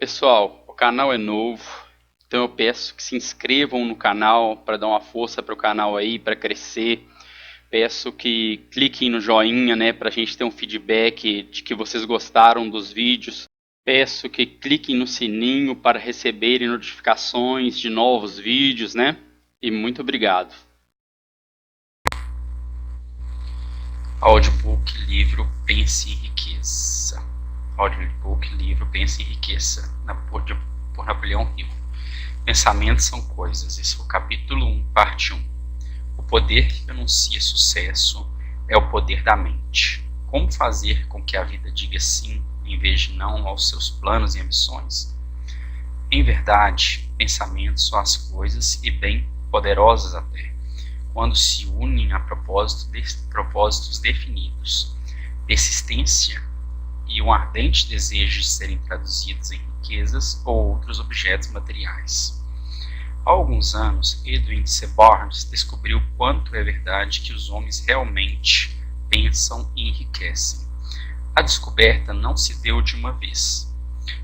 Pessoal, o canal é novo, então eu peço que se inscrevam no canal para dar uma força para o canal aí, para crescer. Peço que cliquem no joinha, né, para a gente ter um feedback de que vocês gostaram dos vídeos. Peço que cliquem no sininho para receberem notificações de novos vídeos, né? E muito obrigado. Audiobook livro Pense em Riqueza. Audiobook livro Pense em Riqueza, por Napoleão Hill. Pensamentos são coisas. Esse é o capítulo 1, parte 1. O poder que anuncia sucesso é o poder da mente. Como fazer com que a vida diga sim em vez de não aos seus planos e ambições? Em verdade, pensamentos são as coisas e bem poderosas até, quando se unem a propósitos definidos, persistência e um ardente desejo de serem traduzidos em riquezas ou outros objetos materiais. Há alguns anos, Edwin C. Barnes descobriu quanto é verdade que os homens realmente pensam e enriquecem. A descoberta não se deu de uma vez.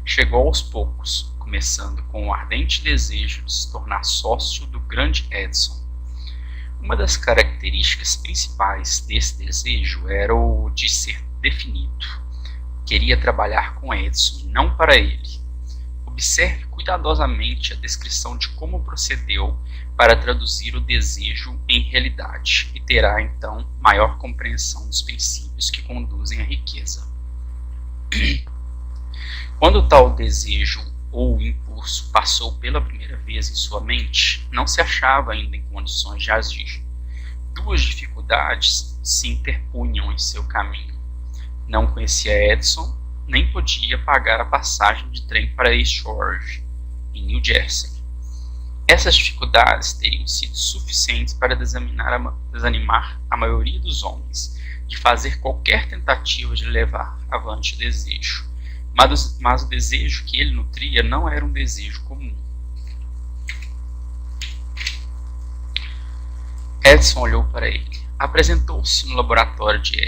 Chegou aos poucos, começando com o ardente desejo de se tornar sócio do grande Edison. Uma das características principais desse desejo era o de ser definido. Queria trabalhar com Edison e não para ele. Observe cuidadosamente a descrição de como procedeu para traduzir o desejo em realidade e terá então maior compreensão dos princípios que conduzem à riqueza. Quando tal desejo ou impulso passou pela primeira vez em sua mente, não se achava ainda em condições de agir. Duas dificuldades se interpunham em seu caminho. Não conhecia Edison, nem podia pagar a passagem de trem para East Orange, em New Jersey. Essas dificuldades teriam sido suficientes para desanimar a maioria dos homens de fazer qualquer tentativa de levar avante o desejo. Mas o desejo que ele nutria não era um desejo comum. Edison olhou para ele. Apresentou-se no laboratório de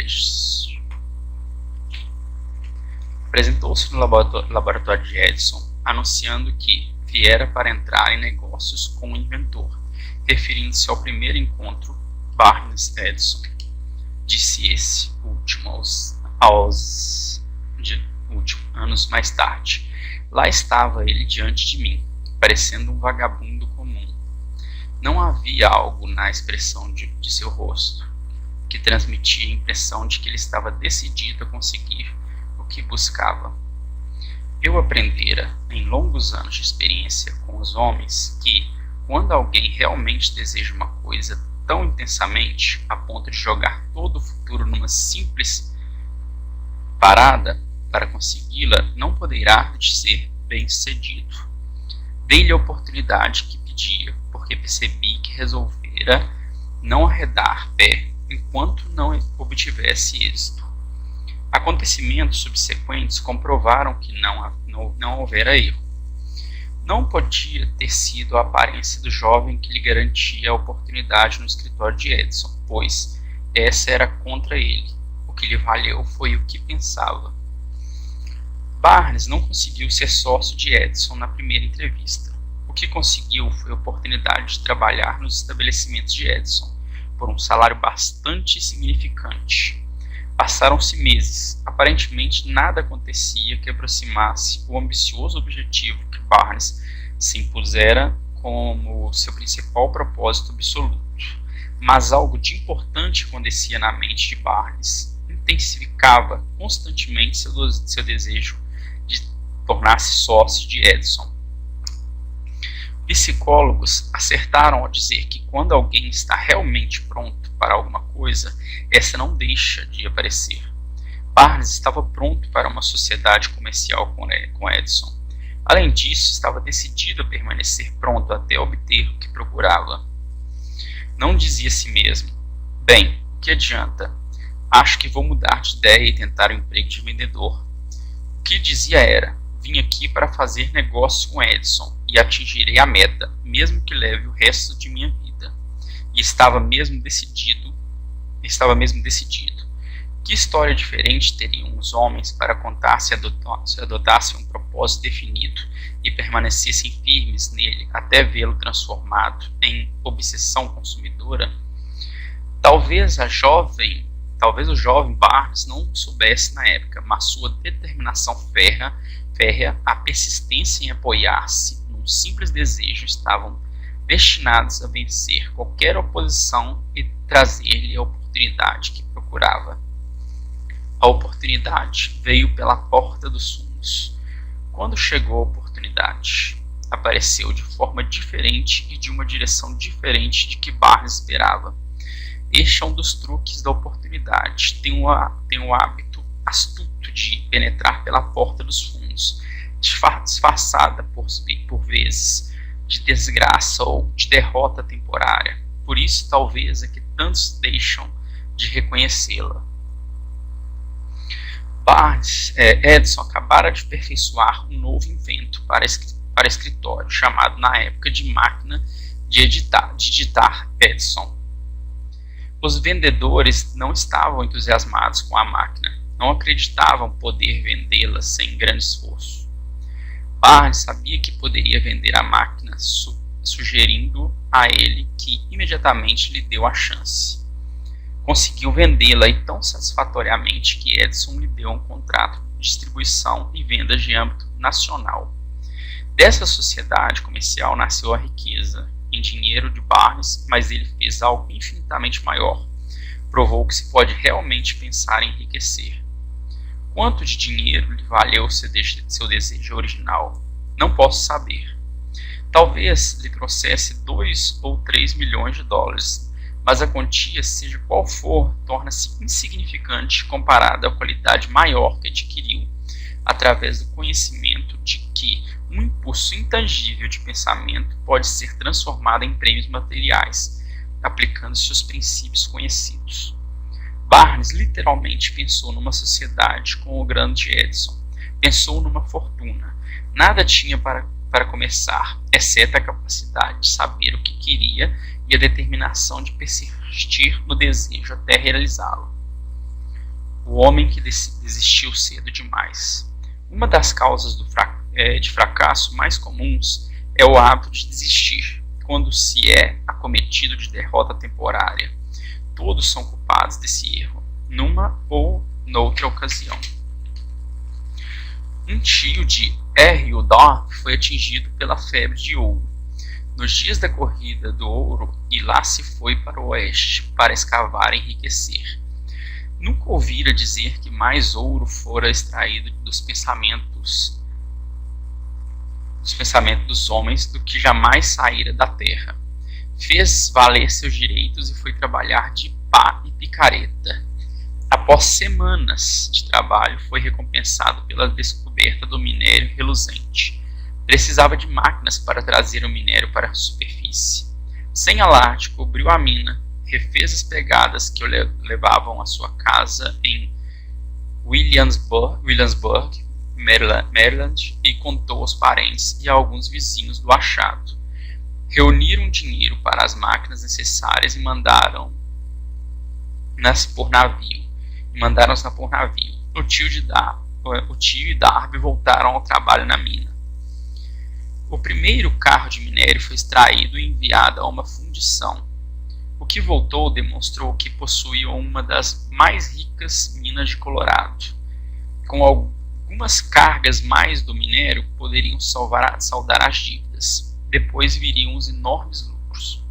Edison, anunciando que viera para entrar em negócios com o inventor, referindo-se ao primeiro encontro Barnes-Edison. Disse esse último anos mais tarde. Lá estava ele diante de mim, parecendo um vagabundo comum. Não havia algo na expressão de seu rosto que transmitia a impressão de que ele estava decidido a conseguir o que buscava. Eu aprendera, em longos anos de experiência com os homens, que, quando alguém realmente deseja uma coisa tão intensamente a ponto de jogar todo o futuro numa simples parada para consegui-la, não poderá ser bem-sucedido. Dei-lhe a oportunidade que pedia, porque percebi que resolvera não arredar pé enquanto não obtivesse êxito. Acontecimentos subsequentes comprovaram que não houvera erro. Não podia ter sido a aparência do jovem que lhe garantia a oportunidade no escritório de Edison, pois essa era contra ele. O que lhe valeu foi o que pensava. Barnes não conseguiu ser sócio de Edison na primeira entrevista. O que conseguiu foi a oportunidade de trabalhar nos estabelecimentos de Edison, por um salário bastante significante. Passaram-se meses. Aparentemente nada acontecia que aproximasse o ambicioso objetivo que Barnes se impusera como seu principal propósito absoluto. Mas algo de importante acontecia na mente de Barnes. Intensificava constantemente seu desejo de tornar-se sócio de Edison. Psicólogos acertaram ao dizer que quando alguém está realmente pronto para alguma coisa, essa não deixa de aparecer. Barnes estava pronto para uma sociedade comercial com Edison. Além disso, estava decidido a permanecer pronto até obter o que procurava. Não dizia a si mesmo: bem, o que adianta? Acho que vou mudar de ideia e tentar um emprego de vendedor. O que dizia era: vim aqui para fazer negócios com Edison e atingirei a meta, mesmo que leve o resto de minha vida. E estava mesmo decidido. Que história diferente teriam os homens para contar se adotassem um propósito definido e permanecessem firmes nele até vê-lo transformado em obsessão consumidora? Talvez o jovem Barnes não soubesse na época, mas sua determinação férrea, a persistência em apoiar-se num simples desejo estavam destinados a vencer qualquer oposição e trazer-lhe a oportunidade que procurava. A oportunidade veio pela porta dos fundos. Quando chegou a oportunidade, apareceu de forma diferente e de uma direção diferente de que Barnes esperava. Este é um dos truques da oportunidade. Tem o hábito astuto de penetrar pela porta dos fundos, disfarçada por vezes de desgraça ou de derrota temporária. Por isso, talvez, é que tantos deixam de reconhecê-la. Edison acabara de aperfeiçoar um novo invento para escritório, chamado na época de máquina de digitar Edison. Os vendedores não estavam entusiasmados com a máquina, não acreditavam poder vendê-la sem grande esforço. Barnes sabia que poderia vender a máquina, sugerindo a ele que imediatamente lhe deu a chance. Conseguiu vendê-la e tão satisfatoriamente que Edison lhe deu um contrato de distribuição e vendas de âmbito nacional. Dessa sociedade comercial nasceu a riqueza em dinheiro de Barnes, mas ele fez algo infinitamente maior. Provou que se pode realmente pensar em enriquecer. Quanto de dinheiro lhe valeu seu desejo original? Não posso saber. Talvez lhe trouxesse 2 ou 3 milhões de dólares, mas a quantia, seja qual for, torna-se insignificante comparada à qualidade maior que adquiriu, através do conhecimento de que um impulso intangível de pensamento pode ser transformado em prêmios materiais, aplicando-se os princípios conhecidos. Barnes literalmente pensou numa sociedade com o grande Edison. Pensou numa fortuna. Nada tinha para começar, exceto a capacidade de saber o que queria e a determinação de persistir no desejo até realizá-lo. O homem que desistiu cedo demais. Uma das causas de fracasso mais comuns é o hábito de desistir, quando se é acometido de derrota temporária. Todos são culpados desse erro, numa ou noutra ocasião. Um tio de R. Udall foi atingido pela febre de ouro. Nos dias da corrida do ouro, e lá se foi para o oeste, para escavar e enriquecer. Nunca ouvira dizer que mais ouro fora extraído dos pensamentos dos homens do que jamais saíra da terra. Fez valer seus direitos e foi trabalhar de pá e picareta. Após semanas de trabalho, foi recompensado pela descoberta do minério reluzente. Precisava de máquinas para trazer o minério para a superfície. Sem alarde, cobriu a mina, refez as pegadas que o levavam à sua casa em Williamsburg, Maryland, e contou aos parentes e a alguns vizinhos do achado. Reuniram dinheiro para as máquinas necessárias e mandaram-nas por navio. O tio e Darby voltaram ao trabalho na mina. O primeiro carro de minério foi extraído e enviado a uma fundição. O que voltou demonstrou que possuía uma das mais ricas minas de Colorado. Com algumas cargas mais do minério, poderiam saldar as dívidas. Depois viriam os enormes lucros.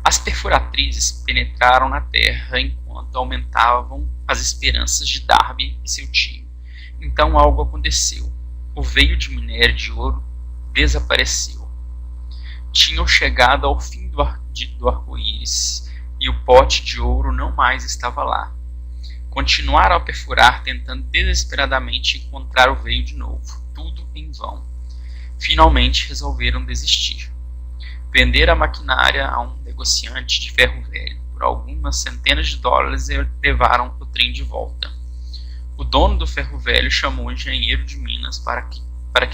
As perfuratrizes penetraram na terra enquanto aumentavam as esperanças de Darby e seu tio. Então algo aconteceu. O veio de minério de ouro desapareceu. Tinham chegado ao fim do arco-íris e o pote de ouro não mais estava lá. Continuaram a perfurar, tentando desesperadamente encontrar o veio de novo. Tudo em vão. Finalmente resolveram desistir. Vender a maquinária a um negociante de ferro velho por algumas centenas de dólares e levaram o trem de volta. O dono do ferro velho chamou o engenheiro de minas para que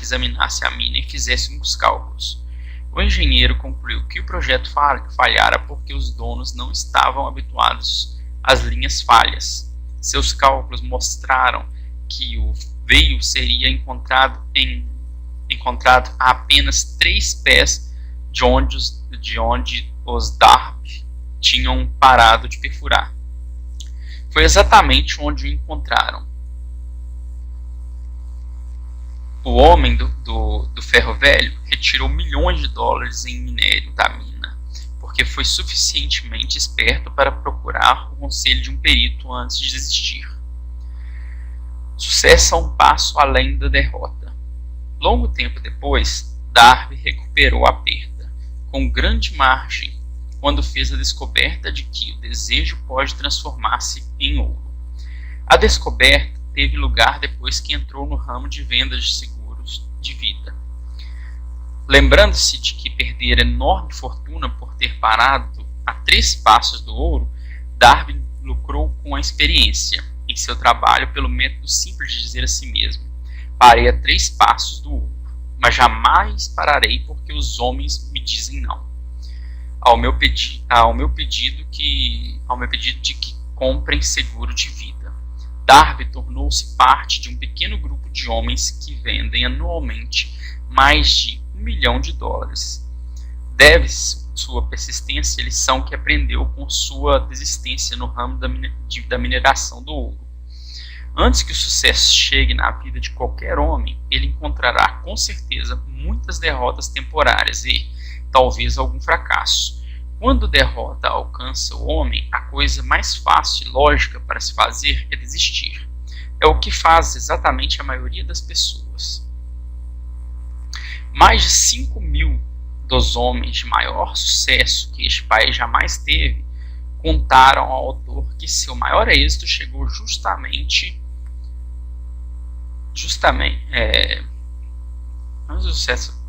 examinasse a mina e fizesse uns cálculos. O engenheiro concluiu que o projeto falhara porque os donos não estavam habituados às linhas falhas. Seus cálculos mostraram que o veio seria encontrado a apenas 3 pés de onde os Darby tinham parado de perfurar. Foi exatamente onde o encontraram. O homem do ferro velho retirou milhões de dólares em minério da mina, porque foi suficientemente esperto para procurar o conselho de um perito antes de desistir. Sucesso a um passo além da derrota. Longo tempo depois, Darby recuperou a perda, com grande margem, quando fez a descoberta de que o desejo pode transformar-se em ouro. A descoberta teve lugar depois que entrou no ramo de vendas de seguros de vida. Lembrando-se de que perdera enorme fortuna por ter parado a 3 passos do ouro, Darby lucrou com a experiência em seu trabalho pelo método simples de dizer a si mesmo: parei a 3 passos do ouro, mas jamais pararei porque os homens me dizem não. Ao meu pedido de que comprem seguro de vida. Darby tornou-se parte de um pequeno grupo de homens que vendem anualmente mais de $1 milhão. Deve-se sua persistência à lição que aprendeu com sua desistência no ramo da mineração do ouro. Antes que o sucesso chegue na vida de qualquer homem, ele encontrará com certeza muitas derrotas temporárias e, talvez, algum fracasso. Quando a derrota alcança o homem, a coisa mais fácil e lógica para se fazer é desistir. É o que faz exatamente a maioria das pessoas. Mais de 5.000 dos homens de maior sucesso que este país jamais teve contaram ao autor que seu maior êxito chegou justamente antes do sucesso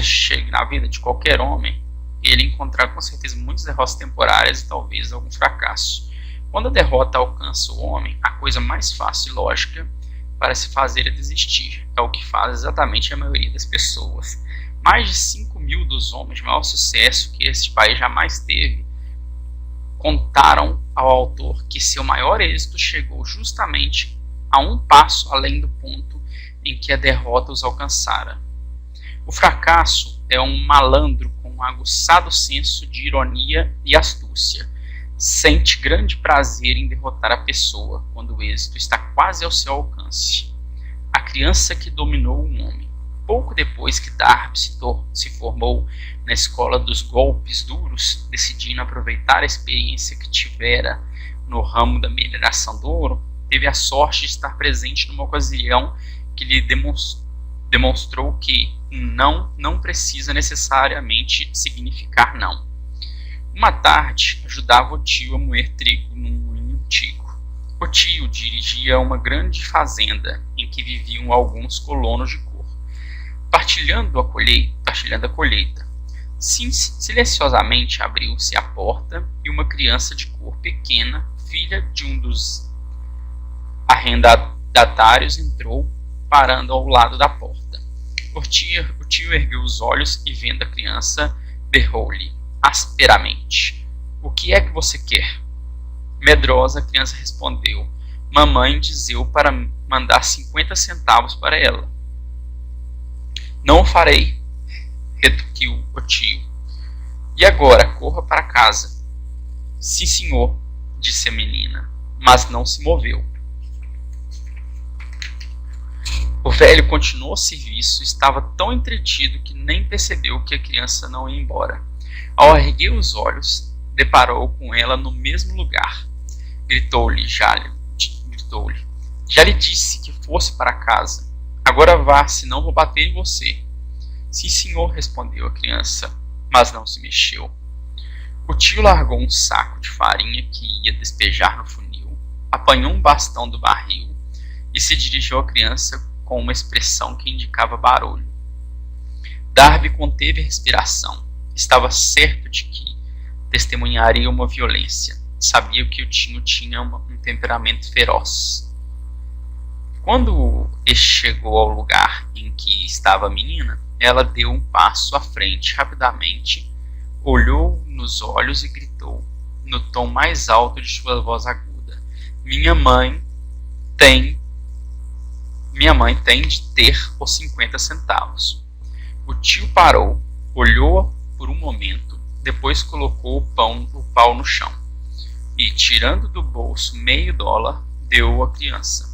chegue na vida de qualquer homem, ele encontrará com certeza muitas derrotas temporárias e talvez algum fracasso. Quando a derrota alcança o homem, a coisa mais fácil e lógica para se fazer é desistir. É o que faz exatamente a maioria das pessoas. Mais de 5.000 dos homens de maior sucesso que este país jamais teve contaram ao autor que seu maior êxito chegou justamente a um passo além do ponto em que a derrota os alcançara. O fracasso é um malandro com um aguçado senso de ironia e astúcia. Sente grande prazer em derrotar a pessoa quando o êxito está quase ao seu alcance. A criança que dominou o homem. Pouco depois que Darby se formou na escola dos golpes duros, decidindo aproveitar a experiência que tivera no ramo da mineração do ouro, teve a sorte de estar presente numa ocasião que lhe demonstrou que não precisa necessariamente significar não. Uma tarde, ajudava o tio a moer trigo num moinho antigo. O tio dirigia uma grande fazenda em que viviam alguns colonos de cor, partilhando a colheita. Silenciosamente abriu-se a porta e uma criança de cor pequena, filha de um dos arrendatários, entrou, parando ao lado da porta. O tio ergueu os olhos e, vendo a criança, berrou-lhe asperamente: "O que é que você quer?" Medrosa, a criança respondeu: "Mamãe dizeu para mandar 50 centavos para ela." "Não o farei", retorquiu o tio. "E agora, corra para casa." "Sim, senhor", disse a menina, mas não se moveu. O velho continuou o serviço, estava tão entretido que nem percebeu que a criança não ia embora. Ao erguer os olhos, deparou com ela no mesmo lugar. Gritou-lhe: já lhe disse que fosse para casa. Agora vá, senão vou bater em você." "Sim, senhor", respondeu a criança, mas não se mexeu. O tio largou um saco de farinha que ia despejar no funil, apanhou um bastão do barril e se dirigiu à criança com uma expressão que indicava barulho. Darby conteve a respiração. Estava certo de que testemunharia uma violência. Sabia que o tio tinha um temperamento feroz. Quando este chegou ao lugar em que estava a menina, ela deu um passo à frente rapidamente, olhou nos olhos e gritou, no tom mais alto de sua voz aguda: Minha mãe tem de ter os 50 centavos. O tio parou, olhou por um momento, depois colocou o pau no chão e, tirando do bolso meio dólar, deu-o à criança.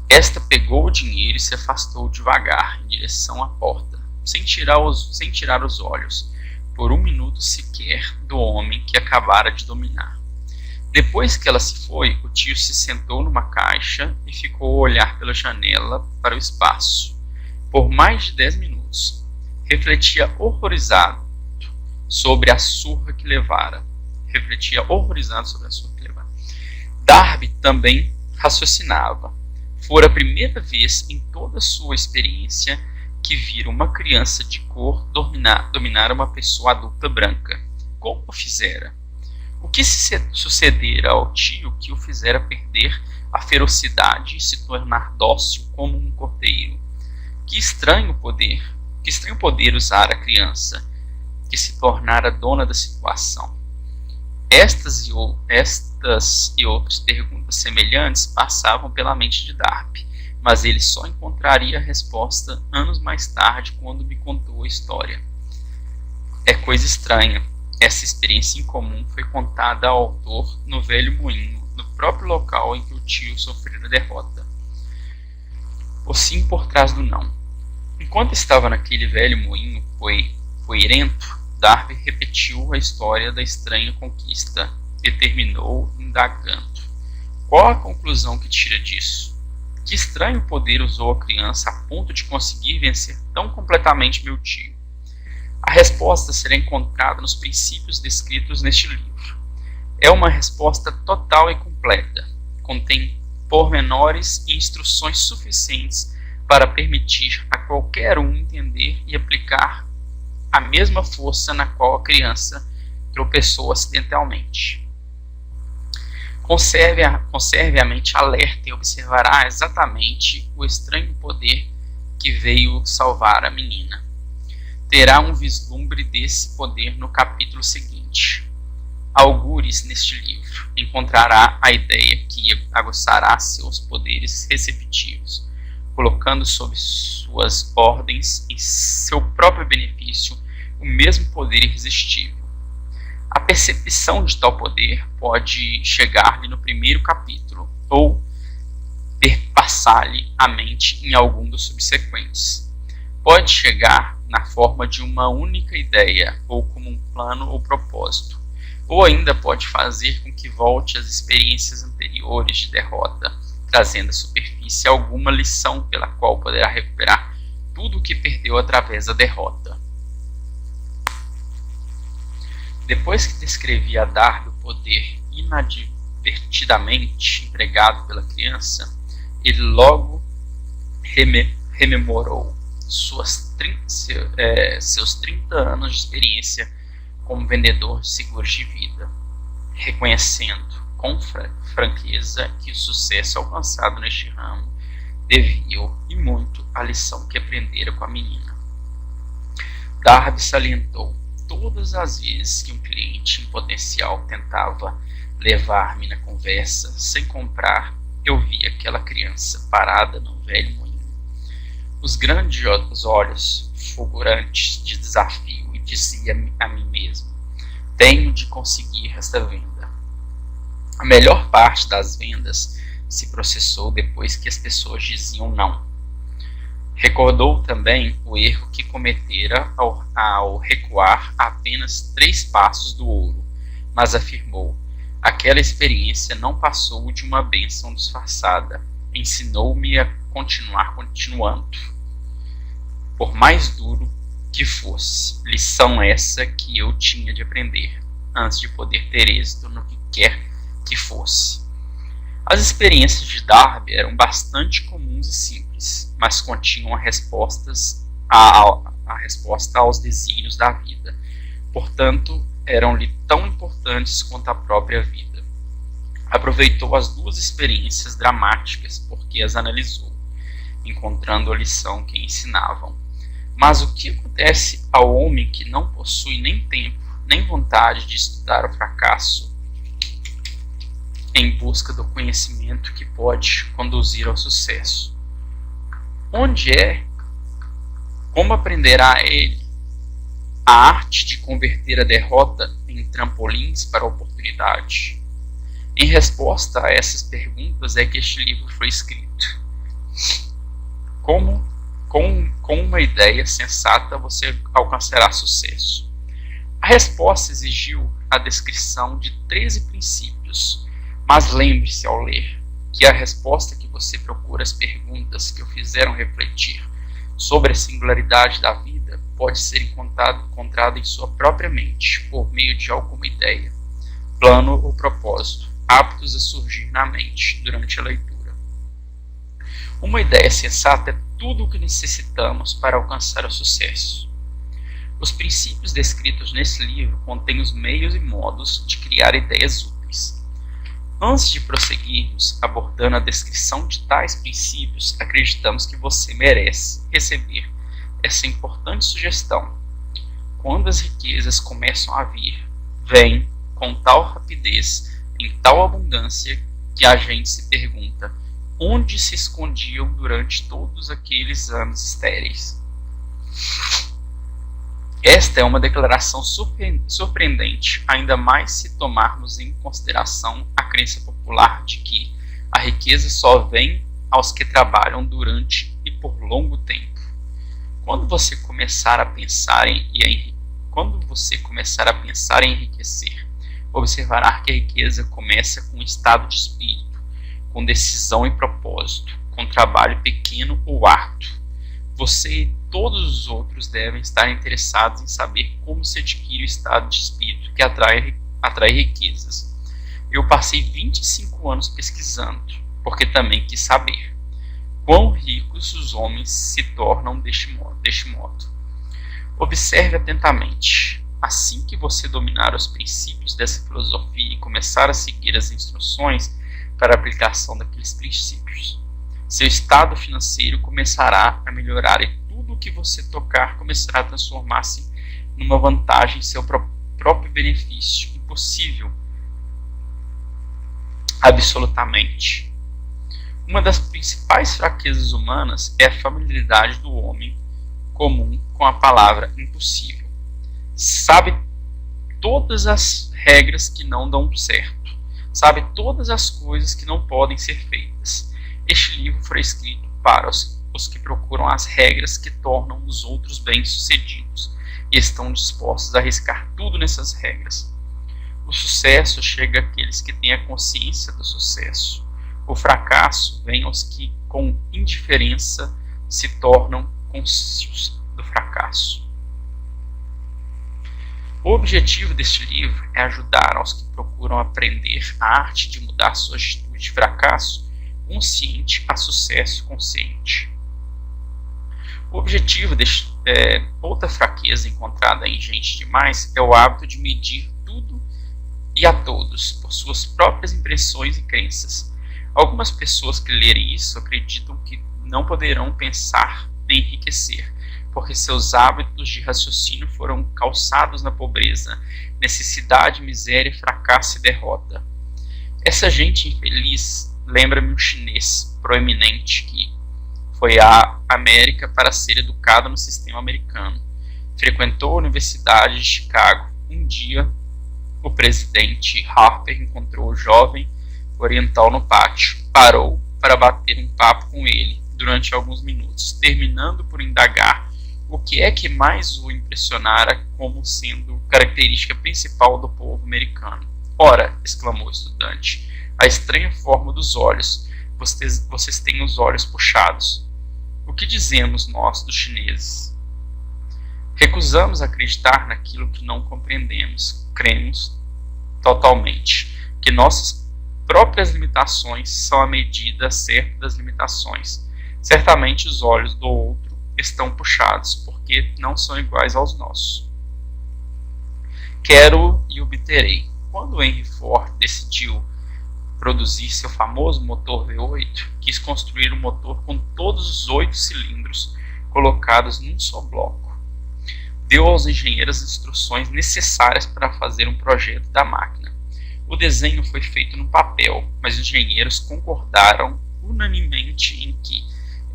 Esta pegou o dinheiro e se afastou devagar em direção à porta, sem tirar os olhos, por um minuto sequer, do homem que acabara de dominar. Depois que ela se foi, o tio se sentou numa caixa e ficou a olhar pela janela para o espaço. Por mais de 10 minutos, refletia horrorizado sobre a surra que levara. Darby também raciocinava. Fora a primeira vez em toda a sua experiência que vira uma criança de cor dominar uma pessoa adulta branca. Como o fizera? O que se sucedera ao tio que o fizera perder a ferocidade e se tornar dócil como um cordeiro? Que estranho poder usar a criança, que se tornara dona da situação. Estas e outras perguntas semelhantes passavam pela mente de Darby, mas ele só encontraria a resposta anos mais tarde, quando me contou a história. É coisa estranha. Essa experiência incomum foi contada ao autor no velho moinho, no próprio local em que o tio sofrera a derrota. O sim por trás do não. Enquanto estava naquele velho moinho poeirento, Darby repetiu a história da estranha conquista e terminou indagando. Qual a conclusão que tira disso? Que estranho poder usou a criança a ponto de conseguir vencer tão completamente meu tio? A resposta será encontrada nos princípios descritos neste livro. É uma resposta total e completa. Contém pormenores e instruções suficientes para permitir a qualquer um entender e aplicar a mesma força na qual a criança tropeçou acidentalmente. Conserve a mente alerta e observará exatamente o estranho poder que veio salvar a menina. Terá um vislumbre desse poder no capítulo seguinte. Algures neste livro encontrará a ideia que aguçará seus poderes receptivos, colocando sob suas ordens, em seu próprio benefício, o mesmo poder irresistível. A percepção de tal poder pode chegar-lhe no primeiro capítulo, ou perpassar-lhe a mente em algum dos subsequentes. Pode chegar na forma de uma única ideia, ou como um plano ou propósito, ou ainda pode fazer com que volte às experiências anteriores de derrota, trazendo à superfície alguma lição pela qual poderá recuperar tudo o que perdeu através da derrota. Depois que descrevi a Darby o poder inadvertidamente empregado pela criança, ele logo rememorou seus 30 anos de experiência como vendedor de seguros de vida, reconhecendo com franqueza que o sucesso alcançado neste ramo devia e muito à lição que aprendera com a menina. Darby salientou: todas as vezes que um cliente em potencial tentava levar-me na conversa sem comprar, eu via aquela criança parada no velho moinho. Os grandes olhos fulgurantes de desafio, e dizia a mim mesmo: tenho de conseguir esta venda. A melhor parte das vendas se processou depois que as pessoas diziam não. Recordou também o erro que cometera ao recuar apenas 3 passos do ouro, mas afirmou: aquela experiência não passou de uma bênção disfarçada, ensinou-me a continuando. Por mais duro que fosse, lição essa que eu tinha de aprender, antes de poder ter êxito no que quer que fosse. As experiências de Darby eram bastante comuns e simples, mas continham a resposta aos desígnios da vida. Portanto, eram-lhe tão importantes quanto a própria vida. Aproveitou as 2 experiências dramáticas porque as analisou, encontrando a lição que ensinavam. Mas o que acontece ao homem que não possui nem tempo, nem vontade de estudar o fracasso em busca do conhecimento que pode conduzir ao sucesso. Onde é? Como aprenderá ele a arte de converter a derrota em trampolins para a oportunidade? Em resposta a essas perguntas é que este livro foi escrito. Com uma ideia sensata você alcançará sucesso. A resposta exigiu a descrição de 13 princípios, mas lembre-se ao ler que a resposta que você procura, as perguntas que o fizeram refletir sobre a singularidade da vida, pode ser encontrada em sua própria mente, por meio de alguma ideia, plano ou propósito, aptos a surgir na mente durante a leitura. Uma ideia sensata é tudo o que necessitamos para alcançar o sucesso. Os princípios descritos nesse livro contêm os meios e modos de criar ideias úteis. Antes de prosseguirmos abordando a descrição de tais princípios, acreditamos que você merece receber essa importante sugestão. Quando as riquezas começam a vir, vêm com tal rapidez, em tal abundância, que a gente se pergunta onde se escondiam durante todos aqueles anos estéreis. Esta é uma declaração surpreendente, ainda mais se tomarmos em consideração a crença popular de que a riqueza só vem aos que trabalham durante e por longo tempo. Quando você começar a pensar em enriquecer, observará que a riqueza começa com um estado de espírito, com decisão e propósito, com trabalho pequeno ou árduo. Você e todos os outros devem estar interessados em saber como se adquire o estado de espírito que atrai riquezas. Eu passei 25 anos pesquisando, porque também quis saber quão ricos os homens se tornam deste modo. Observe atentamente. Assim que você dominar os princípios dessa filosofia e começar a seguir as instruções para a aplicação daqueles princípios, seu estado financeiro começará a melhorar e tudo o que você tocar começará a transformar-se numa vantagem em seu próprio benefício. Impossível, absolutamente. Uma das principais fraquezas humanas é a familiaridade do homem comum com a palavra impossível. Sabe todas as regras que não dão certo. Sabe todas as coisas que não podem ser feitas. Este livro foi escrito para os que procuram as regras que tornam os outros bem-sucedidos e estão dispostos a arriscar tudo nessas regras. O sucesso chega àqueles que têm a consciência do sucesso. O fracasso vem aos que, com indiferença, se tornam conscientes do fracasso. O objetivo deste livro é ajudar aos que procuram aprender a arte de mudar sua atitude de fracasso consciente a sucesso consciente. O objetivo outra fraqueza encontrada em gente demais é o hábito de medir tudo e a todos por suas próprias impressões e crenças. Algumas pessoas que lerem isso acreditam que não poderão pensar em enriquecer, porque seus hábitos de raciocínio foram calçados na pobreza, necessidade, miséria, fracasso e derrota. Essa gente infeliz lembra-me um chinês proeminente que foi à América para ser educado no sistema americano. Frequentou a Universidade de Chicago. Um dia, o presidente Harper encontrou o jovem oriental no pátio. Parou para bater um papo com ele durante alguns minutos, terminando por indagar o que é que mais o impressionara como sendo característica principal do povo americano. Ora, exclamou o estudante, a estranha forma dos olhos. Vocês têm os olhos puxados. O que dizemos nós dos chineses? Recusamos acreditar naquilo que não compreendemos. Cremos totalmente que nossas próprias limitações são a medida certa das limitações. Certamente os olhos do outro estão puxados, porque não são iguais aos nossos. Quero e obterei. Quando Henry Ford decidiu produzir seu famoso motor V8, quis construir um motor com todos os 8 cilindros colocados num só bloco. Deu aos engenheiros as instruções necessárias para fazer um projeto da máquina. O desenho foi feito no papel, mas os engenheiros concordaram unanimemente em que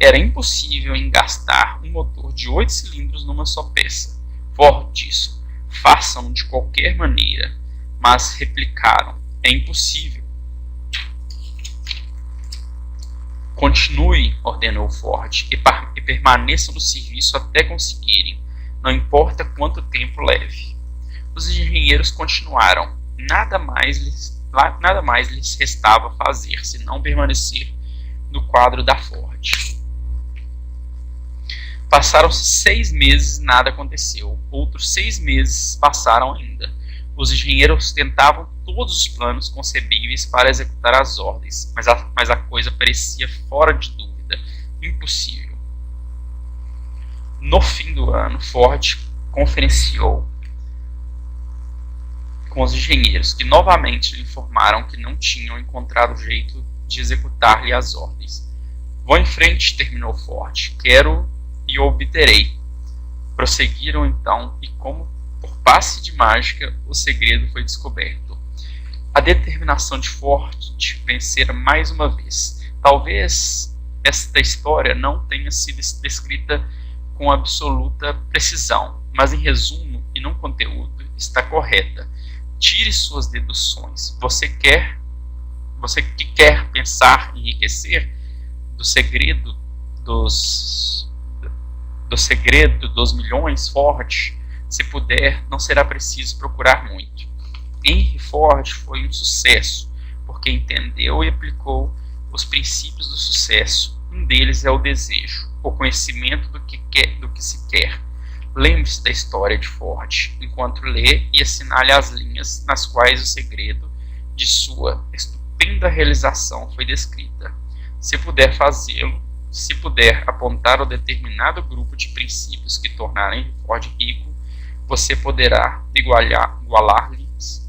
era impossível engastar um motor de 8 cilindros numa só peça. Ford disse: façam de qualquer maneira, mas replicaram: é impossível. Continue, ordenou Ford, e permaneçam no serviço até conseguirem, não importa quanto tempo leve. Os engenheiros continuaram. Nada mais lhes restava fazer, senão permanecer no quadro da Ford. Passaram-se 6 meses e nada aconteceu. Outros 6 meses passaram ainda. Os engenheiros tentavam todos os planos concebíveis para executar as ordens, mas a coisa parecia fora de dúvida, impossível. No fim do ano, Ford conferenciou com os engenheiros, que novamente lhe informaram que não tinham encontrado jeito de executar-lhe as ordens. Vou em frente, terminou Ford. Quero e obterei. Prosseguiram então, e como por passe de mágica, o segredo foi descoberto. A determinação de Ford de vencer mais uma vez. Talvez esta história não tenha sido descrita com absoluta precisão, mas em resumo e no conteúdo está correta. Tire suas deduções. Você que quer pensar em enriquecer do segredo dos milhões, Ford, se puder, não será preciso procurar muito. Henry Ford foi um sucesso, porque entendeu e aplicou os princípios do sucesso. Um deles é o desejo, o conhecimento do que se quer. Lembre-se da história de Ford, enquanto lê, e assinale as linhas nas quais o segredo de sua estupenda realização foi descrita. Se puder fazê-lo, se puder apontar o determinado grupo de princípios que tornarem Henry Ford rico, você poderá igualar-lhes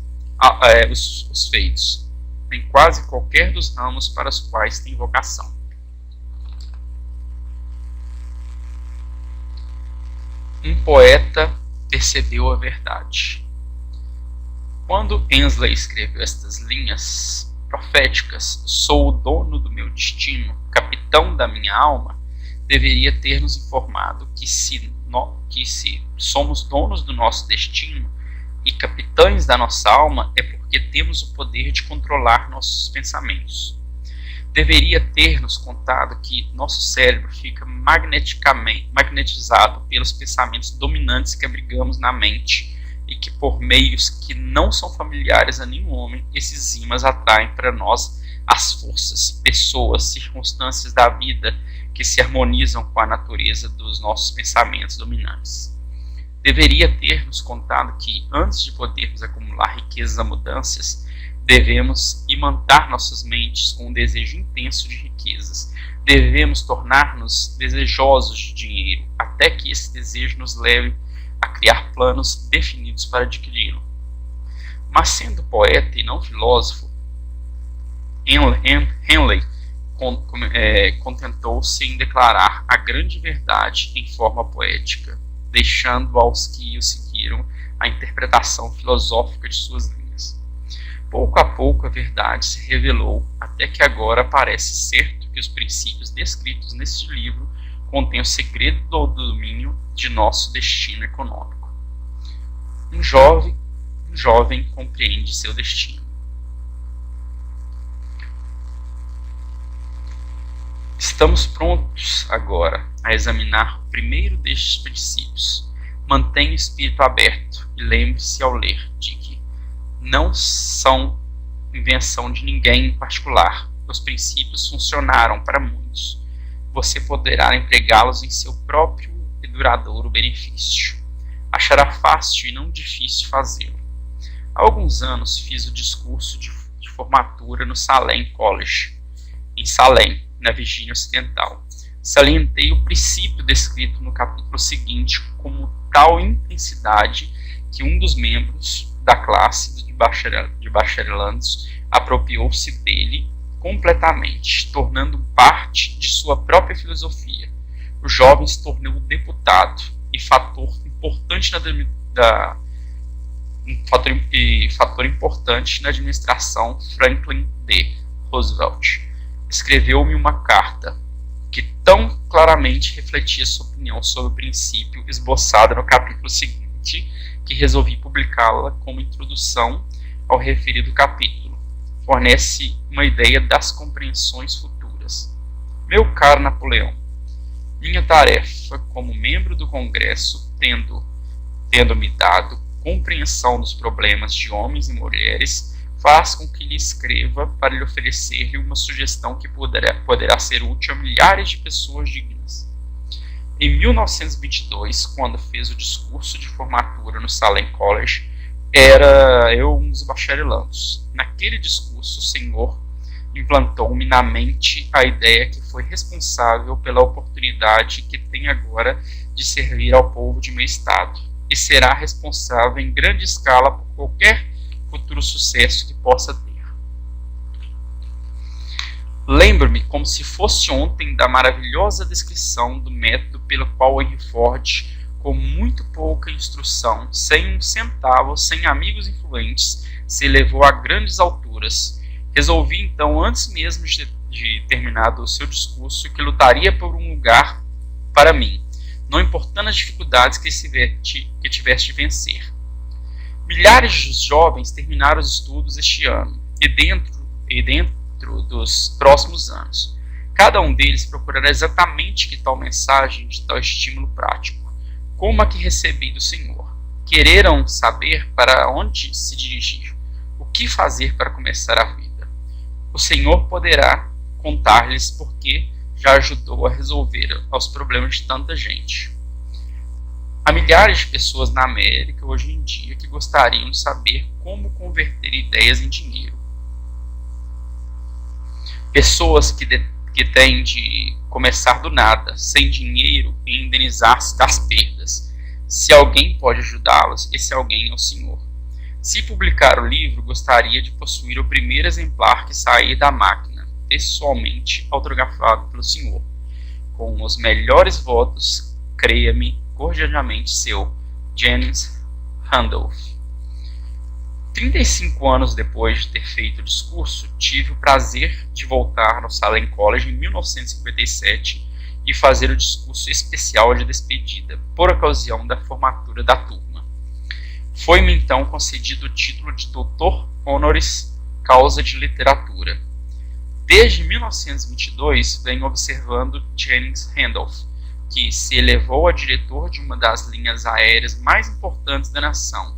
os feitos em quase qualquer dos ramos para os quais tem vocação. Um poeta percebeu a verdade. Quando Hensley escreveu estas linhas proféticas, sou o dono do meu destino, capitão da minha alma, deveria ter nos informado que se somos donos do nosso destino e capitães da nossa alma, é porque temos o poder de controlar nossos pensamentos. Deveria ter nos contado que nosso cérebro fica magnetizado pelos pensamentos dominantes que abrigamos na mente e que, por meios que não são familiares a nenhum homem, esses ímãs atraem para nós as forças, pessoas, circunstâncias da vida que se harmonizam com a natureza dos nossos pensamentos dominantes. Deveria ter nos contado que, antes de podermos acumular riquezas a mudanças, devemos imantar nossas mentes com um desejo intenso de riquezas. Devemos tornar-nos desejosos de dinheiro, até que esse desejo nos leve a criar planos definidos para adquiri-lo. Mas, sendo poeta e não filósofo, Henley contentou-se em declarar a grande verdade em forma poética, deixando aos que o seguiram a interpretação filosófica de suas linhas. Pouco a pouco a verdade se revelou, até que agora parece certo que os princípios descritos neste livro contêm o segredo do domínio de nosso destino econômico. Um jovem compreende seu destino. Estamos prontos agora a examinar o primeiro destes princípios. Mantenha o espírito aberto e lembre-se ao ler de que não são invenção de ninguém em particular. Os princípios funcionaram para muitos. Você poderá empregá-los em seu próprio e duradouro benefício. Achará fácil e não difícil fazê-lo. Há alguns anos fiz o discurso de formatura no Salem College, em Salem, na Virgínia Ocidental. Salientei o princípio descrito no capítulo seguinte como tal intensidade que um dos membros da classe de bachelandos apropriou-se dele completamente, tornando parte de sua própria filosofia. O jovem se tornou deputado e fator importante fator importante na administração Franklin D. Roosevelt. Escreveu-me uma carta que tão claramente refletia sua opinião sobre o princípio esboçada no capítulo seguinte, que resolvi publicá-la como introdução ao referido capítulo. Fornece uma ideia das compreensões futuras. Meu caro Napoleão, minha tarefa como membro do Congresso, tendo-me dado compreensão dos problemas de homens e mulheres, faz com que lhe escreva para lhe oferecer-lhe uma sugestão que poderá ser útil a milhares de pessoas dignas. Em 1922, quando fez o discurso de formatura no Salem College, era eu um dos bacharelandos. Naquele discurso, o senhor implantou-me na mente a ideia que foi responsável pela oportunidade que tenho agora de servir ao povo de meu estado, e será responsável em grande escala por qualquer futuro sucesso que possa ter. Lembro-me como se fosse ontem da maravilhosa descrição do método pelo qual Henry Ford, com muito pouca instrução, sem um centavo, sem amigos influentes, se elevou a grandes alturas. Resolvi então, antes mesmo de terminado o seu discurso, que lutaria por um lugar para mim, não importando as dificuldades que tivesse de vencer. Milhares de jovens terminaram os estudos este ano e dentro dos próximos anos. Cada um deles procurará exatamente que tal mensagem de tal estímulo prático, como a que recebi do Senhor. Quereram saber para onde se dirigir, o que fazer para começar a vida. O Senhor poderá contar-lhes porque já ajudou a resolver os problemas de tanta gente. Há milhares de pessoas na América hoje em dia que gostariam de saber como converter ideias em dinheiro. Pessoas que têm de começar do nada, sem dinheiro, e indenizar-se das perdas. Se alguém pode ajudá-los, esse alguém é o Senhor. Se publicar o livro, gostaria de possuir o primeiro exemplar que sair da máquina, pessoalmente autografado pelo Senhor. Com os melhores votos, creia-me, cordialmente seu, James Randolph. 35 anos depois de ter feito o discurso, tive o prazer de voltar no Salem College em 1957 e fazer o discurso especial de despedida, por ocasião da formatura da turma. Foi-me então concedido o título de Doutor Honoris Causa de Literatura. Desde 1922, venho observando James Randolph, que se elevou a diretor de uma das linhas aéreas mais importantes da nação,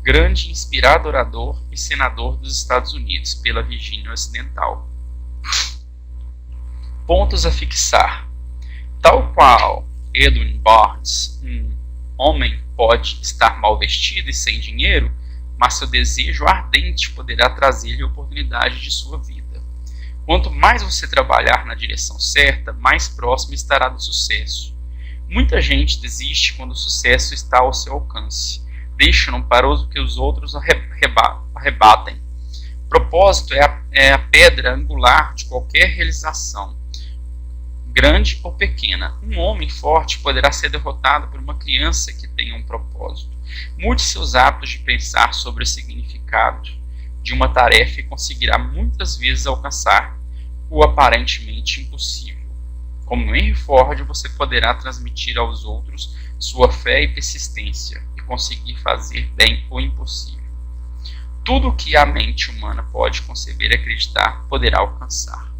grande e inspirado orador e senador dos Estados Unidos pela Virgínia Ocidental. Pontos a fixar. Tal qual Edwin Barnes, um homem pode estar mal vestido e sem dinheiro, mas seu desejo ardente poderá trazer-lhe a oportunidade de sua vida. Quanto mais você trabalhar na direção certa, mais próximo estará do sucesso. Muita gente desiste quando o sucesso está ao seu alcance. Deixam para que os outros arrebatem. Propósito é a pedra angular de qualquer realização, grande ou pequena. Um homem forte poderá ser derrotado por uma criança que tenha um propósito. Mude seus hábitos de pensar sobre o significado de uma tarefa e conseguirá muitas vezes alcançar o aparentemente impossível. Como Henry Ford, você poderá transmitir aos outros sua fé e persistência e conseguir fazer bem o impossível. Tudo o que a mente humana pode conceber e acreditar poderá alcançar.